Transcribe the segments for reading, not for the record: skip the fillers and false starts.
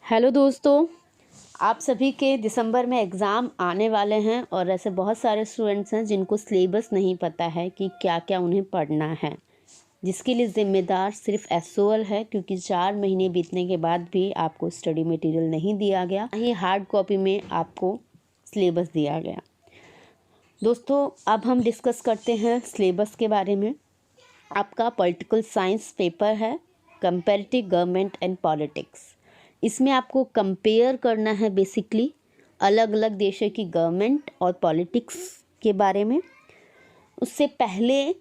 Hello दोस्तों, आप सभी के दिसंबर में एग्ज़ाम आने वाले हैं और ऐसे बहुत सारे स्टूडेंट्स हैं जिनको सिलेबस नहीं पता है कि क्या क्या उन्हें पढ़ना है, जिसके लिए ज़िम्मेदार सिर्फ एसओएल है, क्योंकि 4 महीने बीतने के बाद भी आपको स्टडी मटेरियल नहीं दिया गया, ही हार्ड कॉपी में आपको सिलेबस दिया गया। दोस्तों, अब हम डिस्कस करते हैं सिलेबस के बारे में। आपका पॉलिटिकल साइंस पेपर है, कंपैरेटिव गवर्नमेंट एंड पॉलिटिक्स। इसमें आपको कंपेयर करना है बेसिकली अलग अलग देशों की गवर्नमेंट और पॉलिटिक्स के बारे में। उससे पहले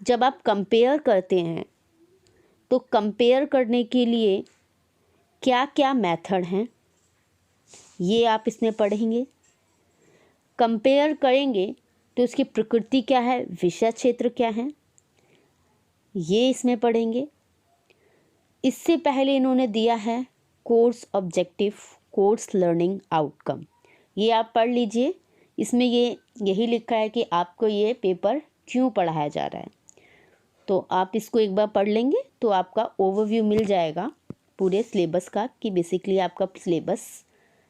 जब आप कंपेयर करते हैं तो कंपेयर करने के लिए क्या क्या मेथड हैं ये आप इसमें पढ़ेंगे। कंपेयर करेंगे तो उसकी प्रकृति क्या है, विषय क्षेत्र क्या है, ये इसमें पढ़ेंगे। इससे पहले इन्होंने दिया है course objective, course learning outcome, ये आप पढ़ लीजिए। इसमें यही लिखा है कि आपको ये पेपर क्यों पढ़ाया जा रहा है, तो आप इसको एक बार पढ़ लेंगे तो आपका ओवरव्यू मिल जाएगा पूरे सिलेबस का कि बेसिकली आपका सिलेबस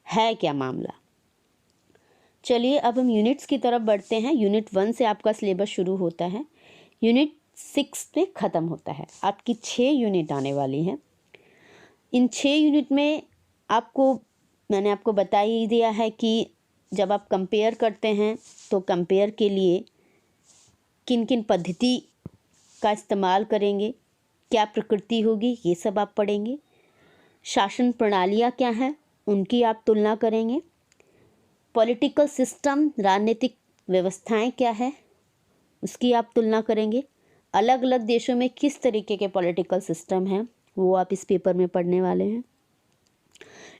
है क्या मामला। चलिए अब हम यूनिट्स की तरफ बढ़ते हैं। यूनिट 1 से आपका सिलेबस शुरू होता है, यूनिट 6 पे ख़त्म होता है। आपकी 6 यूनिट आने वाली हैं। इन 6 यूनिट में मैंने आपको बता ही दिया है कि जब आप कंपेयर करते हैं तो कंपेयर के लिए किन किन पद्धति का इस्तेमाल करेंगे, क्या प्रकृति होगी, ये सब आप पढ़ेंगे। शासन प्रणालियाँ क्या हैं, उनकी आप तुलना करेंगे। पॉलिटिकल सिस्टम, राजनीतिक व्यवस्थाएं क्या है, उसकी आप तुलना करेंगे। अलग अलग देशों में किस तरीके के पॉलिटिकल सिस्टम हैं वो आप इस पेपर में पढ़ने वाले हैं।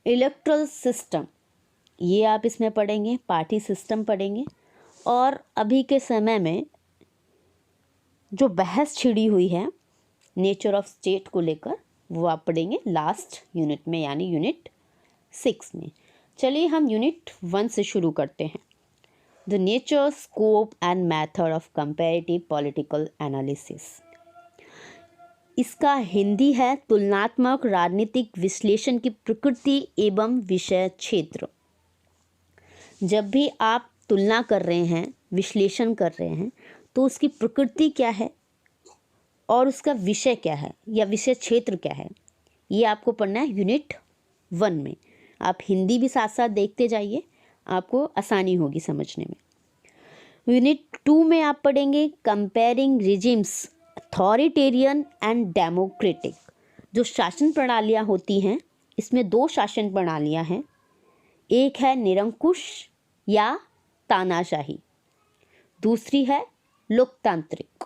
इलेक्टोरल सिस्टम, ये आप इसमें पढ़ेंगे। पार्टी सिस्टम पढ़ेंगे। और अभी के समय में जो बहस छिड़ी हुई है नेचर ऑफ स्टेट को लेकर, वो आप पढ़ेंगे लास्ट यूनिट में, यानी यूनिट 6 में। चलिए हम यूनिट 1 से शुरू करते हैं। The nature, scope and method of comparative political analysis. इसका हिंदी है तुलनात्मक राजनीतिक विश्लेषण की प्रकृति एवं विषय क्षेत्र। जब भी आप तुलना कर रहे हैं, विश्लेषण कर रहे हैं, तो उसकी प्रकृति क्या है और उसका विषय क्या है या विषय क्षेत्र क्या है, ये आपको पढ़ना है यूनिट 1 में। आप हिंदी भी साथ साथ देखते जाइए, आपको आसानी होगी समझने में। यूनिट 2 में आप पढ़ेंगे comparing regimes, authoritarian and democratic. जो शासन प्रणालियाँ होती हैं, इसमें 2 शासन प्रणालियाँ हैं। एक है निरंकुश या तानाशाही, दूसरी है लोकतांत्रिक।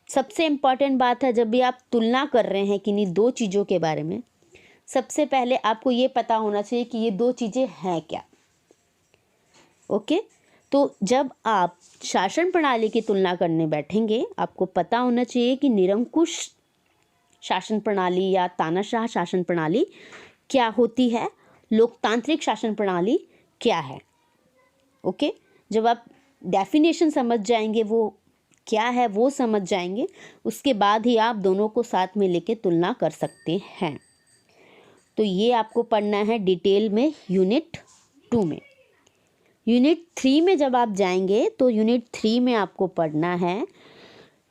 सबसे इम्पॉर्टेंट बात है, जब भी आप तुलना कर रहे हैं किन्हीं 2 चीज़ों के बारे में, सबसे पहले आपको ये पता होना चाहिए कि ये 2 चीज़ें हैं क्या। ओके, तो जब आप शासन प्रणाली की तुलना करने बैठेंगे, आपको पता होना चाहिए कि निरंकुश शासन प्रणाली या तानाशाह शासन प्रणाली क्या होती है, लोकतांत्रिक शासन प्रणाली क्या है। ओके, जब आप डेफिनेशन समझ जाएंगे वो क्या है, वो समझ जाएंगे, उसके बाद ही आप दोनों को साथ में लेके तुलना कर सकते हैं। तो ये आपको पढ़ना है डिटेल में यूनिट 2 में। यूनिट 3 में जब आप जाएंगे तो यूनिट 3 में आपको पढ़ना है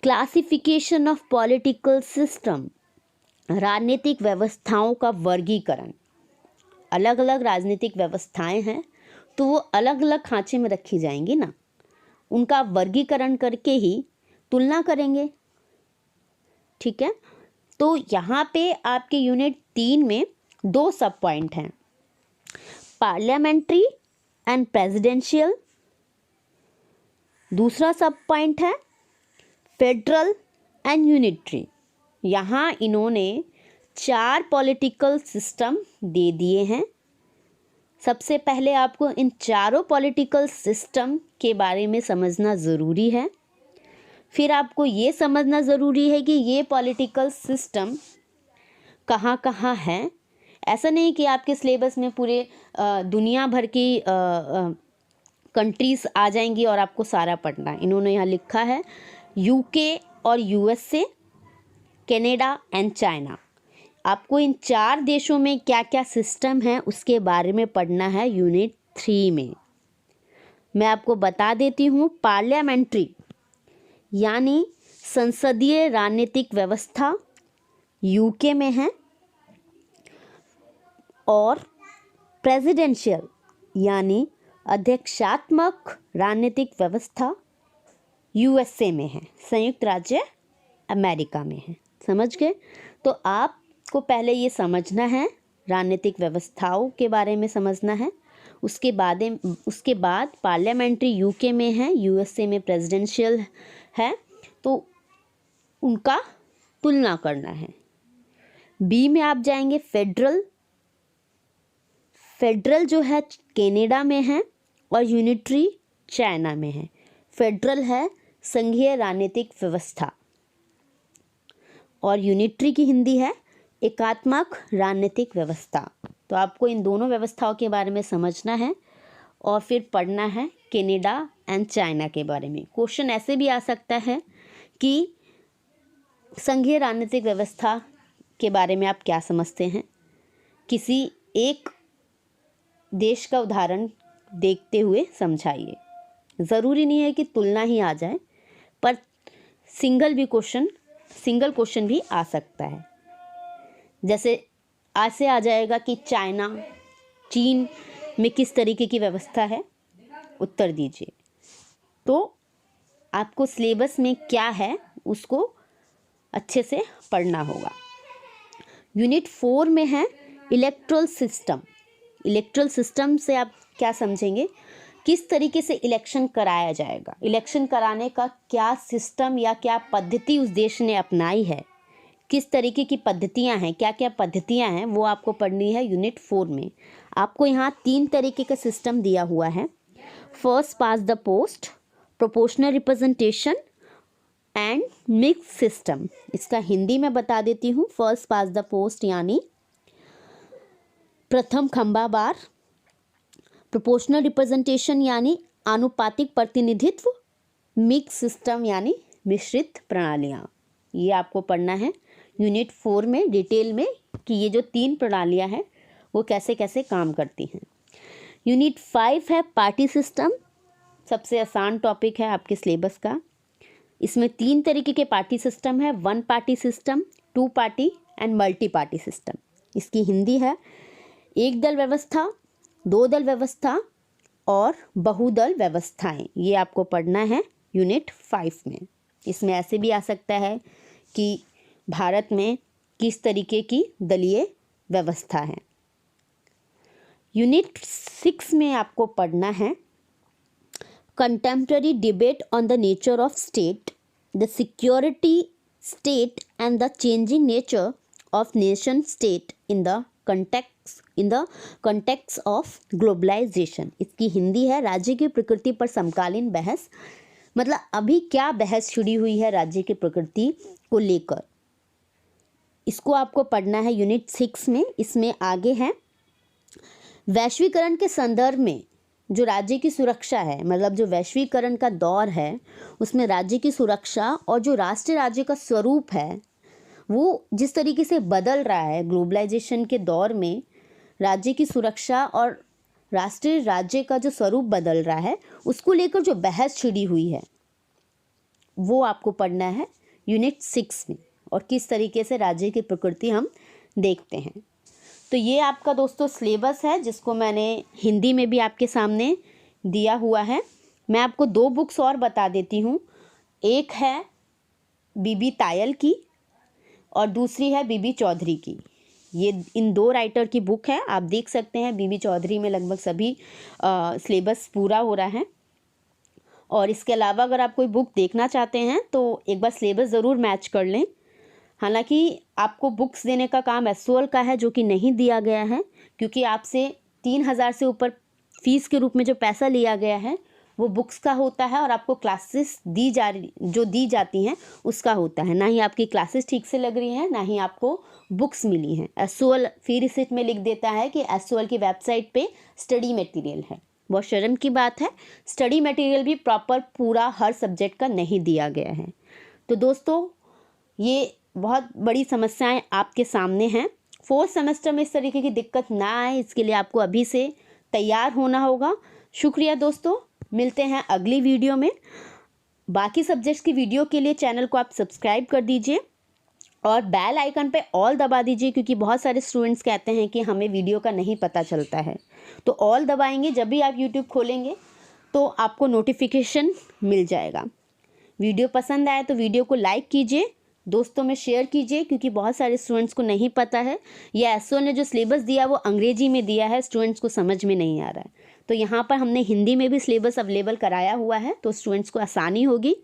क्लासिफिकेशन ऑफ पॉलिटिकल सिस्टम, राजनीतिक व्यवस्थाओं का वर्गीकरण। अलग अलग राजनीतिक व्यवस्थाएं हैं तो वो अलग अलग खांचे में रखी जाएंगी ना, उनका वर्गीकरण करके ही तुलना करेंगे। ठीक है, तो यहाँ पे आपके यूनिट 3 में 2 सब पॉइंट हैं, पार्लियामेंट्री एंड प्रेसिडेंशियल। दूसरा सब पॉइंट है फेडरल एंड यूनिटरी। यहाँ इन्होंने 4 पॉलिटिकल सिस्टम दे दिए हैं। सबसे पहले आपको इन चारों पॉलिटिकल सिस्टम के बारे में समझना ज़रूरी है। फिर आपको ये समझना ज़रूरी है कि ये पॉलिटिकल सिस्टम कहाँ कहाँ हैं। ऐसा नहीं कि आपके सिलेबस में पूरे दुनिया भर की कंट्रीज़ आ जाएंगी और आपको सारा पढ़ना है। इन्होंने यहाँ लिखा है यूके और यूएसए, कनाडा एंड चाइना। आपको इन 4 देशों में क्या क्या सिस्टम है उसके बारे में पढ़ना है यूनिट 3 में। मैं आपको बता देती हूँ, पार्लियामेंट्री यानी संसदीय राजनीतिक व्यवस्था यूके में है, और प्रेसिडेंशियल यानी अध्यक्षात्मक राजनीतिक व्यवस्था यूएसए में है, संयुक्त राज्य अमेरिका में है। समझ गए? तो आपको पहले ये समझना है, राजनीतिक व्यवस्थाओं के बारे में समझना है। उसके बाद पार्लियामेंट्री यूके में है, यूएसए में प्रेसिडेंशियल है, तो उनका तुलना करना है। बी में आप जाएंगे फेडरल जो है कनाडा में है और यूनिटरी चाइना में है। फेडरल है संघीय राजनीतिक व्यवस्था और यूनिटरी की हिंदी है एकात्मक राजनीतिक व्यवस्था। तो आपको इन दोनों व्यवस्थाओं के बारे में समझना है और फिर पढ़ना है कनाडा एंड चाइना के बारे में। क्वेश्चन ऐसे भी आ सकता है कि संघीय राजनीतिक व्यवस्था के बारे में आप क्या समझते हैं, किसी एक देश का उदाहरण देखते हुए समझाइए। ज़रूरी नहीं है कि तुलना ही आ जाए, पर सिंगल क्वेश्चन भी आ सकता है। जैसे आज से आ जाएगा कि चीन में किस तरीके की व्यवस्था है, उत्तर दीजिए। तो आपको सिलेबस में क्या है उसको अच्छे से पढ़ना होगा। यूनिट 4 में है इलेक्ट्रल सिस्टम से आप क्या समझेंगे, किस तरीके से इलेक्शन कराया जाएगा, इलेक्शन कराने का क्या सिस्टम या क्या पद्धति उस देश ने अपनाई है, किस तरीके की पद्धतियां हैं, क्या क्या पद्धतियां हैं, वो आपको पढ़नी है यूनिट 4 में। आपको यहाँ 3 तरीके का सिस्टम दिया हुआ है, first pass the post, proportional representation and mix system. इसका हिंदी में बता देती हूँ। फर्स्ट पास द पोस्ट यानी प्रथम खंबा बार, प्रोपोर्शनल रिप्रेजेंटेशन यानी आनुपातिक प्रतिनिधित्व, मिक्स सिस्टम यानी मिश्रित प्रणालियाँ। ये आपको पढ़ना है यूनिट 4 में डिटेल में कि ये जो 3 प्रणालियाँ हैं वो कैसे कैसे काम करती हैं। यूनिट 5 है पार्टी सिस्टम, सबसे आसान टॉपिक है आपके सिलेबस का। इसमें 3 तरीके के पार्टी सिस्टम है, 1 party system, 2 party and multi party system. इसकी हिंदी है एक दल व्यवस्था, 2 दल व्यवस्था और बहुदल व्यवस्थाएं। ये आपको पढ़ना है यूनिट 5 में। इसमें ऐसे भी आ सकता है कि भारत में किस तरीके की दलीय व्यवस्था है। यूनिट 6 में आपको पढ़ना है contemporary debate on the nature of state, the security state and the changing nature of nation state in the context of globalisation. इसकी हिंदी है राज्य की प्रकृति पर समकालीन बहस, मतलब अभी क्या बहस छिड़ी हुई है राज्य की प्रकृति को लेकर, इसको आपको पढ़ना है यूनिट 6 में। इसमें आगे है वैश्वीकरण के संदर्भ में जो राज्य की सुरक्षा है, मतलब जो वैश्वीकरण का दौर है उसमें राज्य की सुरक्षा और जो राष्ट्रीय राज्य का स्वरूप है वो जिस तरीके से बदल रहा है ग्लोबलाइजेशन के दौर में, राज्य की सुरक्षा और राष्ट्रीय राज्य का जो स्वरूप बदल रहा है उसको लेकर जो बहस छिड़ी हुई है वो आपको पढ़ना है यूनिट 6 में, और किस तरीके से राज्य की प्रकृति हम देखते हैं। तो ये आपका दोस्तों सिलेबस है जिसको मैंने हिंदी में भी आपके सामने दिया हुआ है। मैं आपको 2 बुक्स और बता देती हूँ, एक है बीबी तायल की और दूसरी है बीबी चौधरी की। ये इन 2 राइटर की बुक है, आप देख सकते हैं। बीबी चौधरी में लगभग सभी सिलेबस पूरा हो रहा है, और इसके अलावा अगर आप कोई बुक देखना चाहते हैं तो एक बार सिलेबस ज़रूर मैच कर लें। हालांकि आपको बुक्स देने का काम एसओएल का है जो कि नहीं दिया गया है, क्योंकि आपसे 3000 से ऊपर फीस के रूप में जो पैसा लिया गया है वो बुक्स का होता है, और आपको क्लासेस दी जाती हैं उसका होता है। ना ही आपकी क्लासेस ठीक से लग रही हैं, ना ही आपको बुक्स मिली हैं। एसओएल फी रिसिप्ट में लिख देता है कि एसओएल की वेबसाइट पे स्टडी मटेरियल है। बहुत शर्म की बात है, स्टडी मटेरियल भी प्रॉपर पूरा हर सब्जेक्ट का नहीं दिया गया है। तो दोस्तों ये बहुत बड़ी समस्याएं आपके सामने हैं, फोर्थ सेमेस्टर में इस तरीके की दिक्कत ना आए, इसके लिए आपको अभी से तैयार होना होगा। शुक्रिया दोस्तों, मिलते हैं अगली वीडियो में। बाकी सब्जेक्ट्स की वीडियो के लिए चैनल को आप सब्सक्राइब कर दीजिए और बेल आइकन पे ऑल दबा दीजिए, क्योंकि बहुत सारे स्टूडेंट्स कहते हैं कि हमें वीडियो का नहीं पता चलता है। तो ऑल दबाएंगे, जब भी आप यूट्यूब खोलेंगे तो आपको नोटिफिकेशन मिल जाएगा। वीडियो पसंद आए तो वीडियो को लाइक कीजिए, दोस्तों में शेयर कीजिए, क्योंकि बहुत सारे स्टूडेंट्स को नहीं पता है, या एसओ ने जो सिलेबस दिया वो अंग्रेजी में दिया है, स्टूडेंट्स को समझ में नहीं आ रहा है। तो यहाँ पर हमने हिंदी में भी सिलेबस अवेलेबल कराया हुआ है, तो स्टूडेंट्स को आसानी होगी।